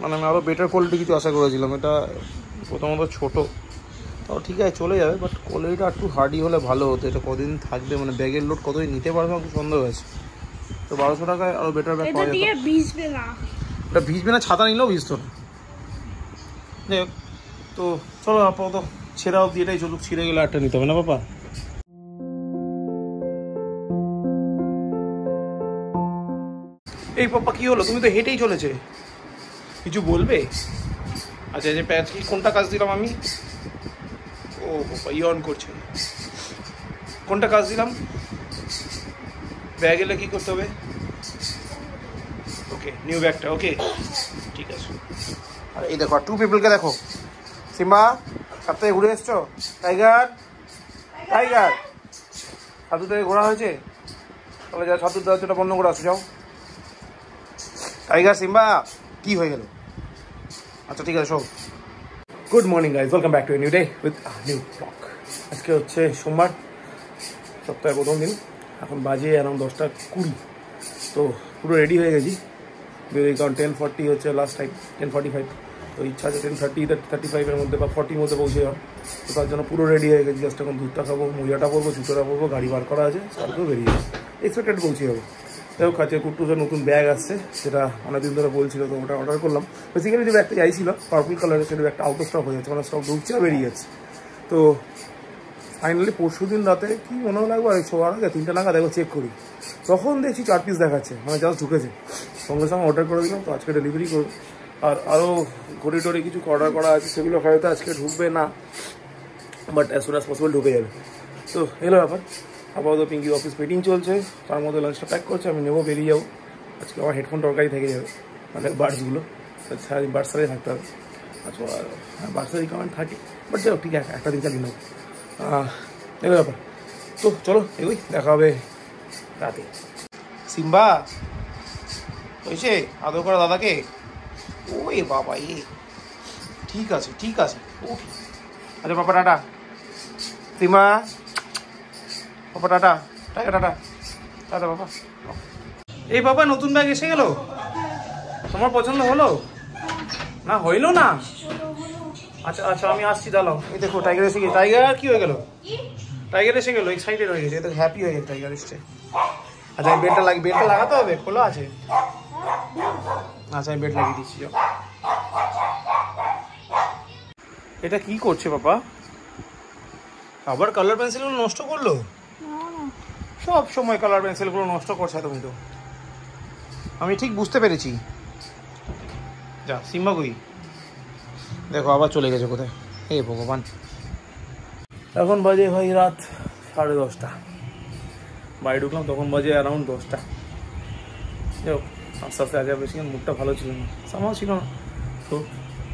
মানে আমি আরও বেটার কোয়ালিটি কিছু আশা করেছিলাম। এটা প্রথমত ছোটো, তাও ঠিক আছে চলে যাবে, বাট কোয়ালিটিটা একটু হার্ডি হলে ভালো হতো। এটা কদিন থাকবে, মানে ব্যাগের লোড কতদিন নিতে পারবে একটু সন্দেহ আছে। তো 1200 টাকায় আরও বেটার ব্যাগ পাওয়া যেত। এটা ভিজবে না, ছাতা নিলেও ভিজতো না। যাই হোক, তো চলো আপাতত ছেঁড়া অব্দি এটাই চলুক, ছিঁড়ে গেলে একটা নিতে হবে না বাবা। এই পাপা কি হলো, তুমি তো হেঁটেই চলেছে, কিছু বলবে? আচ্ছা যে প্যাচ কি কোনটা কাজ দিলাম আমি? ও বাবা ইয়ন করছে, কোনটা কাজ দিলাম? ব্যাগ এলে কি করতে হবে? ওকে নিউ ব্যাগটা, ওকে ঠিক আছে। আর এই দেখো টু পিপলকে দেখো, সিম্বা সাত থেকে ঘুরে এসছো, টাইগার টাইগার সাধু থেকে ঘোরা হয়েছে, তাহলে যা সাধুর দায়িত্বটা বন্ধ করে আসো, যাও। টাইগার সিম্বা কি হয়ে গেল? আচ্ছা ঠিক আছে সব। Good morning guys, welcome back to a new day with new blog. আজকে হচ্ছে সোমবার, সপ্তাহের প্রথম দিন। এখন বাজে অ্যারাউন্ড 10:20। তো পুরো রেডি হয়ে গেছি, কারণ 10:40 হচ্ছে লাস্ট টাইম, 10:45। তো ইচ্ছা আছে 10:30-35 মধ্যে বা 40 মধ্যে পৌঁছে যাওয়ার। তো তার জন্য পুরো রেডি হয়ে গেছি। জাস্ট এখন দুধটা খাবো, মোজাটা পরবো, জুতোটা পরবো, গাড়ি বার করা আছে, তারপরেও বেরিয়ে যাবো, এক্সপেক্টেড পৌঁছে যাবো। দেখো কাছে কুট্টুসের নতুন ব্যাগ আসছে, সেটা অনেকদিন ধরে বলছিল, তো ওটা অর্ডার করলাম। বেসিক্যালি যে ব্যাগটা চাইছিল পার্পল কালারের, সেটা একটা আউট অফ স্টক হয়ে যাচ্ছে, মানে স্টক ঢুকছে আর বেরিয়ে যাচ্ছে। তো ফাইনালি পরশু দিন রাতে কি মনে হলো একবার শোয়ার আগে 3টা নাগাদ দেখো চেক করি, তখন দেখছি 4 পিস দেখাচ্ছে, মানে জাস্ট ঢুকেছে। সঙ্গে সঙ্গে অর্ডার করে দিলাম, তো আজকে ডেলিভারি করবো। আর আরও ঘড়ি টড়ি কিছু অর্ডার করা আছে, সেগুলো হয়তো আজকে ঢুকবে না, but as soon as possible ঢুকে যাবে। তো এলো ব্যাপার। আপাতত পিঙ্কি অফিস মিটিং চলছে, তার মধ্যে লাঞ্চটা প্যাক করছে, আমি নেবো, বেরিয়ে যাবো। আজকে আমার হেডফোন দরকারই থেকে যাবে, মানে বাডসগুলো সারাদিন বাডসারে থাকতে হবে। আচ্ছা বাডসারি কমেন্ট থাকে, বাট যাও ঠিক আছে, একটা দিন চালিয়ে নেবো। এলো ব্যাপার। তো চলো এগুলোই দেখা হবে রাতে। সিম্বা হয়েছে আদর করা দাদাকে? ওই বাবা এ ঠিক আছে ঠিক আছে, ওকে। আচ্ছা পাপা টাটা। সিম্বা পাপা টাটা, টাটা টাটা টাটা বাবা। এই বাবা নতুন ব্যাগ এসে গেল, তোমার পছন্দ হলো না? হইলো না? আচ্ছা আচ্ছা আমি আসছি, দাঁড়াও। এই দেখো টাইগার এসে গেছে। টাইগার কি হয়ে গেল? টাইগার এসে গেল, এক্সাইটেড হয়ে গেছে, এটা হ্যাপি হয়ে গেছে টাইগার এসছে। আচ্ছা আমি বেডটা লাগাতে হবে, খোলা আছে? আচ্ছা আমি বেড লাগিয়ে দিচ্ছি। এটা কি করছে বাবা? আবার কালার পেন্সিলগুলো নষ্ট করলো? সব সময় কালার পেন্সিলগুলো নষ্ট করছে তুমি তো, আমি ঠিক বুঝতে পেরেছি। যা সিম্বা কই, দেখো আবার চলে গেছে কোথায়, হে ভগবান। এখন বাজে ভাই রাত 10:30, বাড়ি ঢুকলাম তখন বাজে অ্যারাউন্ড 10টা। যাই হোক আস্তে আস্তে আগে বেশি মুডটা ভালো ছিল না, সামাও ছিল না, তো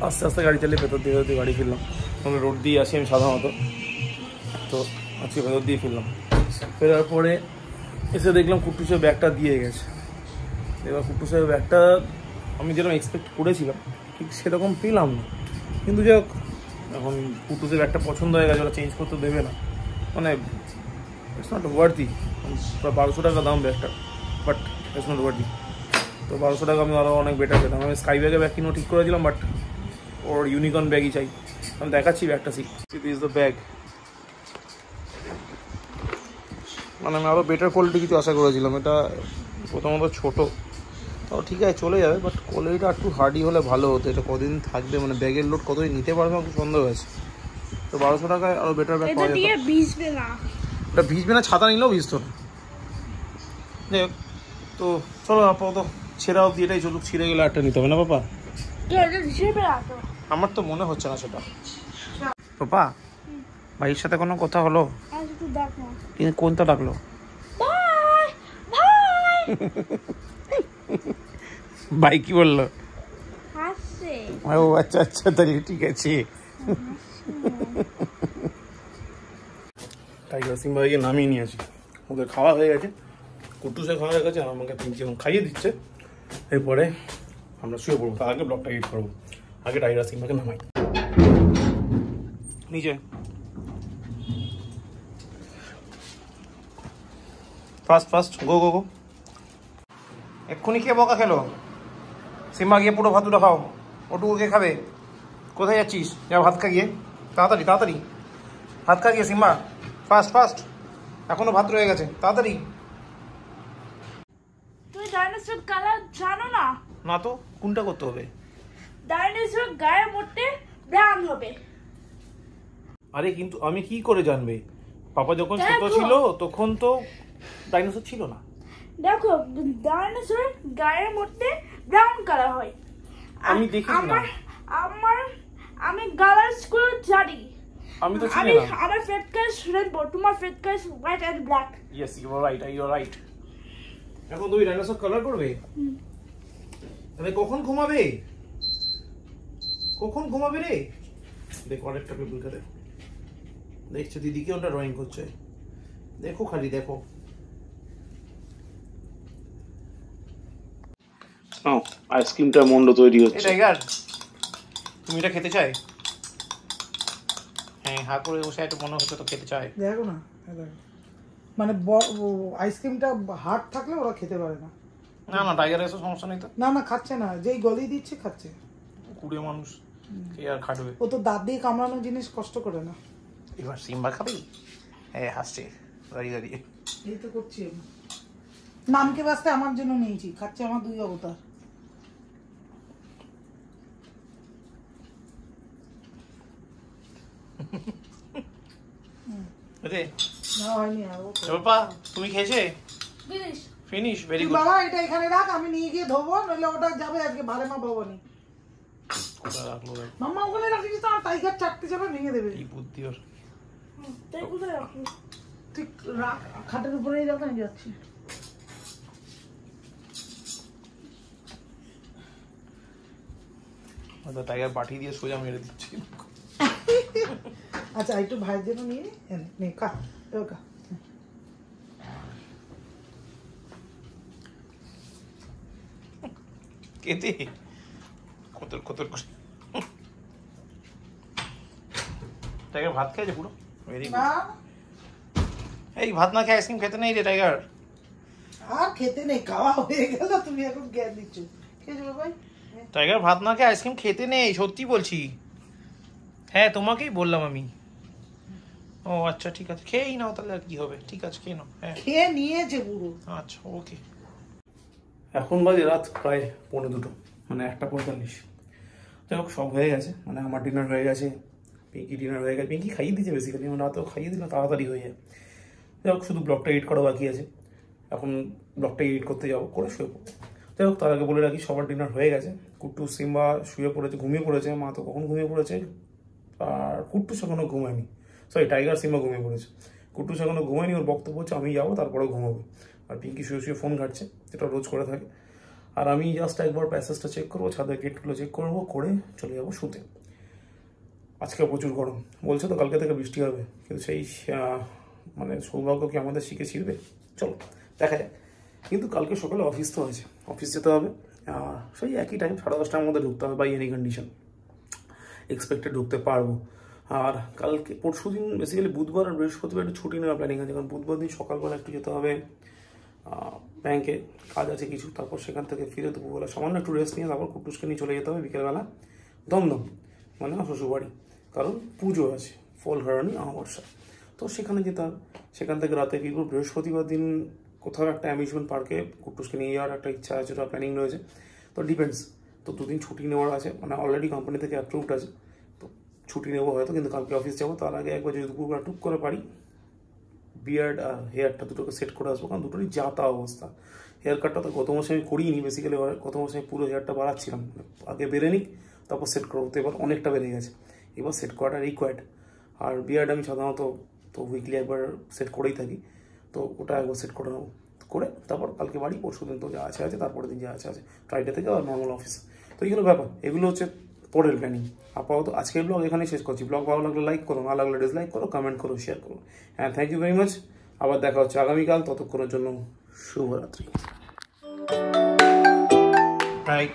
আস্তে আস্তে গাড়ি চালিয়ে ভেতর দিয়ে বাড়ি ফিরলাম। ওখানে রোড দিয়ে আসি আমি সাধারণত, তো আজকে ভেতর দিয়ে ফিরলাম। ফেরার পরে এসে দেখলাম কুট্টুসের ব্যাগটা দিয়ে গেছে। এবার কুট্টুসের ব্যাগটা আমি যেরকম এক্সপেক্ট করেছিলাম ঠিক সেরকম পেলাম না, কিন্তু যাই হোক এখন কুট্টুসের ব্যাগটা পছন্দ হয়ে গেছে, ওরা চেঞ্জ করতে দেবে না, মানে ইটস নট ওয়ার্থি। 1200 টাকা দাম ব্যাগটা, বাট ইটস নট ওয়ার্থি। তো 1200 টাকা আমি আরও অনেক বেটার পেতাম। আমি স্কাই ব্যাগে ব্যাগ কিনেও ঠিক করেছিলাম, বাট ওর ইউনিকর্ন ব্যাগই চাই। আমি দেখাচ্ছি ব্যাগটা, দিস ইজ দ্য ব্যাগ। মানে আমি আরও বেটার কোয়ালিটি কিছু আশা করেছিলাম। এটা প্রথমত ছোটো, তাও ঠিক আছে চলে যাবে, বাট কোয়ালিটিটা একটু হার্ডি হলে ভালো হতো। এটা কদিন থাকবে, মানে ব্যাগের লোড কতদিন নিতে পারবে একটু সন্দেহ আছে। তো 1200 টাকায় আরও বেটার ব্যাগ পাওয়া যেত। এটা ভিজবে না, ছাতা নিলেও ভিজতো না। যাই হোক, তো চলো আপাতত ছেঁড়া অব্দি এটাই চলুক, ছিঁড়ে গেলে একটা নিতে হবে না পাপা? আমার তো মনে হচ্ছে না সেটা। পাপা ভাইয়ের সাথে কোনো কথা হলো? কোনটা ডাকলো? ভাই কি বললো? ও আচ্ছা আচ্ছা, তাহলে ঠিক আছে। টাইগার সিম্বা ভাইকে নামিয়ে নিয়ে আসি, ওদের খাওয়া হয়ে গেছে, কুট্টুসে খাওয়া হয়ে গেছে, আর আমাকে পিঙ্কি এখন খাইয়ে দিচ্ছে। এরপরে আমরা শুয়ে পড়বো, তার আগে ব্লগটা এডিট করবো। আগে টাইগার সিম্বাকে নামাই নিচে। ফাস্ট ফাস্ট গো গো গো। এক্ষুনি খেয়ে বকা খেলো, সিম্বা গিয়ে পুরো ভাতুটা খাও। ওটুকু কে খাবে? কোথায় যাচ্ছিস? যা ভাত খা গিয়ে, তাড়াতাড়ি তাড়াতাড়ি ভাত খা গিয়ে সিম্বা, ফাস্ট ফাস্ট, এখনো ভাত রয়ে গেছে, তাড়াতাড়ি। তুমি ডাইনোসর কালার জানো না? না তো, কোনটা করতে হবে? ডাইনোসর গায়ে মোটে ব্রাউন হবে। আরে কিন্তু আমি কি করে জানবে? পাপা যখন ছোট দেখো। ছিল তখন তো ডাইনোসর ছিল না। দেখো, ডাইনোসর গায়ের মধ্যে ব্রাউন কালার হয়। আমি দেখি না। আমি কালার স্কুল জানি। আমি তো চিনি না। আমার ফেট কালার রেনবো, তোমার fate colour white and black. Yes, you are right, you are right. এখন তুমি ডাইনোসর কালার করবে? তাহলে কখন ঘুমাবে? কখন ঘুমাবে রে? দেখো আরেকটা পেপারকে দেখো, দেখছো দিদিকে ওটা ড্রয়িং করছে, দেখো খালি দেখো। আইসক্রিমটা মন্ড তৈরি হচ্ছে। টাইগার, তুমি এটা খেতে চাই? হ্যাঁ, হা করে বসে একটু মনে হচ্ছে তো খেতে চাই। দেখো না, মানে আইসক্রিমটা হার্ড থাকলে ওরা খেতে পারে না। না না, টাইগার এসে সমস্যা নেই তো। না না, খাচ্ছে না, যেই গলিয়ে দিচ্ছে খাচ্ছে। কুড়ে মানুষ কে আর খাটবে? ও তো দাঁত দিয়ে কামড়ানো জিনিস কষ্ট করে না। এবার সিম্বা খাবে? হ্যাঁ, হাসছে দাঁড়িয়ে দাঁড়িয়ে। এই তো করছি আমি, নামকে বাঁচতে আমার জন্য নিয়েছি, খাচ্ছে আমার দুই অবতার। ওকে, না হয়নি আর বাবা তুমি খেয়েছে? ফিনিশ। ফিনিশ, ভেরি তুই গুড। বাবা এটা এখানে রাখ, আমি নিয়ে গিয়ে ধোবো, নইলে ওটা যাবে আজকে ভালেমা ভবনি। কোথায় রাখলো? মাম্মা ওখানে রাখিস তো, আমার টাইগার চাটতে যাবে, ভেঙে দেবে। কি বুদ্ধি ওর। তাই কোথায় রাখো? তুই রাখ, খাটের উপরেই রাখ, আমি যাচ্ছি। টাইগার বাটি দিয়ে সোজা মেরে দিচ্ছি। আচ্ছা, একটু ভাইয়ের জন্য নিয়ে নে, খা খা। খেতে কতর কতর করে টাইগার ভাত খেয়েছে পুরো, ভেরি গুড। এই ভাত না খেয়ে আইসক্রিম খেতে নেই রে টাইগার। আর খেতে নেই, খাওয়া হয়ে গেল, তুমি এখন জ্ঞান দিচ্ছ। খেয়ে যাবে ভাই। টাইগার ভাত না খেয়ে আইসক্রিম খেতে নেই, সত্যি বলছি। হ্যাঁ, তোমাকেই বললাম আমি। ও আচ্ছা, ঠিক আছে, খেয়েই নাও তাহলে, আর কি হবে। ঠিক আছে, খেয়ে নাও। হ্যাঁ, খেয়ে নিয়েছে পুরো। আচ্ছা, ওকে। এখন বাজে রাত প্রায় 1:45, মানে 1:45। যাই হোক, সব হয়ে গেছে, মানে আমার ডিনার হয়ে গেছে, পিঙ্কি ডিনার হয়ে গেছে। পিঙ্কি খাইয়ে দিয়েছে বেসিক্যালি, মানে রাতেও খাইয়ে দিলে তাড়াতাড়ি হয়ে যায়। যাই হোক, শুধু ব্লগটা এডিট করা বাকি আছে। এখন ব্লগটা এডিট করতে যাবো, করে শুয়ে পড়বো। যাই হোক, তার আগে বলে রাখি সবার ডিনার হয়ে গেছে। কুট্টু সিম্বা শুয়ে পড়েছে, ঘুমিয়ে পড়েছে। মা তো কখন ঘুমিয়ে পড়েছে, আর কুট্টুস এখনো ঘুমায়নি। সরি, টাইগার সিম্বা ঘুমিয়ে পড়েছে, কুট্টুস এখনো ঘুমায়নি। ওর বক্তব্য হচ্ছে আমি যাবো তারপরেও ঘুমাবো। আর পিঙ্কি শুয়ে শুয়ে ফোন ঘাটছে, যেটা রোজ করে থাকে। আর আমি জাস্ট একবার প্যাসেজটা চেক করবো, ছাদের গেটগুলো চেক করবো, করে চলে যাবো শুতে। আজকে প্রচুর গরম বলছে তো, কালকে থেকে বৃষ্টি হবে, কিন্তু সেই মানে সৌভাগ্য কি আমাদের শিখে ছিড়বে? চলো দেখা যাক। কিন্তু কালকে সকালে অফিস তো আছে, অফিস যেতে হবে। সেই একই টাইম 10:30টার মধ্যে ঢুকতে হবে, বাই এনি কন্ডিশন। এক্সপেক্টেড ঢুকতে পারবো। আর কালকে পরশু দিন বেসিক্যালি বুধবার আর বৃহস্পতিবার একটু ছুটি নেওয়ার প্ল্যানিং আছে, কারণ বুধবার দিন সকালবেলা একটু যেতে হবে ব্যাংকে, কাজ আছে কিছু। তারপর সেখান থেকে ফিরে দুপুরবেলা সামান্য একটু রেস্ট নিয়ে তারপর কুটুসকে নিয়ে চলে যেতে হবে বিকেলবেলা দমদম, মানে আমার শ্বশুরবাড়ি, কারণ পুজো আছে, ফল ঘরানি অমাবস্যা। তো সেখানে যেতাম, সেখান থেকে রাতে ফিরবো। বৃহস্পতিবার দিন কোথাও একটা অ্যামিউজমেন্ট পার্কে কুটুসকে নিয়ে যাওয়ার একটা ইচ্ছা আছে, ওটা প্ল্যানিং রয়েছে। তো ডিপেন্ডস, তো দুদিন ছুটি নেওয়ার আছে, মানে অলরেডি কোম্পানি থেকে অ্যাপ্রুভড আছে। তো ছুটি নেবো হয়তো, কিন্তু কালকে অফিস যাবো। তার আগে একবার যদি দুপুরবেলা টুক করে পারি বিয়ার্ড আর হেয়ারটা দুটোকে সেট করে আসবো, কারণ দুটোরই যা তা অবস্থা। হেয়ার কাটটা তো গত মাসে আমি করিনি, বেসিক্যালি গত মাসে আমি পুরো হেয়ারটা বাড়াচ্ছিলাম, আগে বেড়ে নিই তারপর সেট করবো। তো এবার অনেকটা বেড়ে গেছে, এবার সেট করাটা রিকোয়ার্ড। আর বিয়ার্ড আমি সাধারণত তো উইকলি একবার সেট করেই থাকি, তো ওটা একবার সেট করে নেবো, করে তারপর কালকে বাড়ি, পরশু দিন তো যা আছে আছে, তারপরের দিন যা আছে আছে, ফ্রাইডে থেকে আর নর্মাল অফিস। তো এইগুলো ব্যাপার, এগুলো হচ্ছে পরের প্ল্যানিং। আপাতত আজকের ব্লগ এখানেই শেষ করছি। ব্লগ ভালো লাগলে লাইক করো, না লাগলে ডিসলাইক করো, কমেন্ট করো, শেয়ার করো। হ্যাঁ, থ্যাংক ইউ ভেরি মাচ। আবার দেখা হচ্ছে আগামীকাল, ততক্ষণের জন্য শুভরাত্রি। রাইট।